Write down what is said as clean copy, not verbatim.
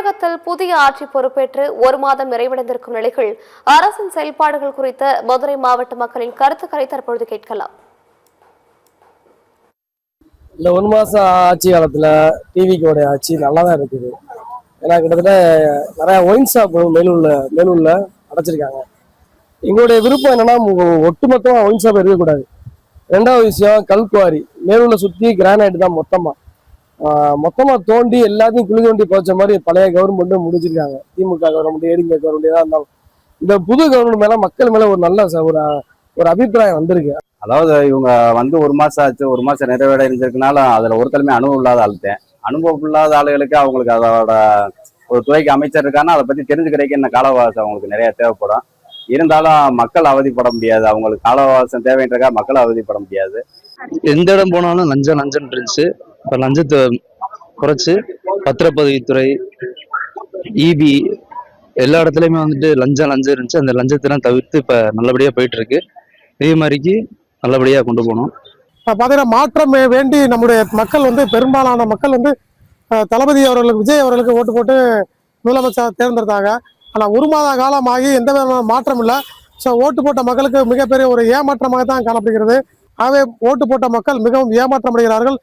தமிழகத்தில் புதிய ஆட்சி பொறுப்பேற்று ஒரு மாதம் நிறைவடைந்திருக்கும் நிலையில் அரசின் செயல்பாடுகள் குறித்த மதுரை மாவட்ட மக்களின் கருத்துக்களை தற்பொழுது கேட்கலாம். இந்த 1 மாசம் ஆட்சி காலத்துல டிவிக்கோட ஆட்சி நல்லா தான் இருக்குது. ஏன்னா கிட்டத்தட்ட நிறைய ஒயின் ஷாப் மேலூர்ல அடைச்சிருக்காங்க. எங்களுடைய விருப்பம் என்னன்னா ஒட்டுமொத்தமா ஒயின் ஷாப் இருக்கக்கூடாது. 2வது விஷயம் கல்குவாரி மேலூர்ல சுத்தி கிரானைட் தான் மொத்தமா தோண்டி எல்லாத்தையும் குழி தோண்டி போச்ச மாதிரி பழைய கவர்மெண்ட் முடிச்சிருக்காங்க. திமுக கவர்மெண்ட் ஏடிஎம்கே கவர்மெண்ட் ஏதாவது இருந்தாலும் இந்த புது கவர்மெண்ட் மேல மக்கள் மேல ஒரு நல்ல ஒரு அபிப்பிராயம் வந்திருக்கு. அதாவது இவங்க வந்து 1 மாசம் ஆச்சு, 1 மாசம் நிறைவடைஞ்சிருக்கனால அதுல ஒருத்தருமே அனுபவம் இல்லாத ஆளுத்தேன். அனுபவம் இல்லாத ஆளுகளுக்கு அவங்களுக்கு அதோட ஒரு துறைக்கு அமைச்சர் இருக்காங்கன்னா அதை பத்தி தெரிஞ்சுக்கிறதுக்கு என்ன கால அவகாசம் அவங்களுக்கு நிறைய தேவைப்படும். இருந்தாலும் மக்கள் அவதிப்பட முடியாது. அவங்களுக்கு கால அவகாசம் தேவைன்றக்கா மக்கள் அவதிப்பட முடியாது. எந்த இடம் போனாலும் லஞ்சம் இருந்துச்சு. இப்போ லஞ்சத்தை குறைச்சு பத்திரப்பதிவுத்துறை, இபி எல்லா இடத்துலையுமே வந்துட்டு லஞ்சம் இருந்துச்சு. அந்த லஞ்சத்தெல்லாம் தவிர்த்து இப்போ நல்லபடியாக போயிட்டு இருக்கு. இதே மாதிரிக்கு நல்லபடியாக கொண்டு போகணும். பார்த்தீங்கன்னா மாற்றம் வேண்டி நம்முடைய மக்கள் வந்து பெரும்பாலான மக்கள் வந்து தளபதி அவர்களுக்கு, விஜய் அவர்களுக்கு ஓட்டு போட்டு முதலமைச்சர் தேர்ந்தெடுத்தாங்க. ஆனால் 1 மாத காலம் ஆகி எந்த விதமான மாற்றம் இல்லை. ஸோ ஓட்டு போட்ட மக்களுக்கு மிகப்பெரிய ஒரு ஏமாற்றமாக தான் காணப்படுகிறது. ஆகவே ஓட்டு போட்ட மக்கள் மிகவும் ஏமாற்றம் அடைகிறார்கள்.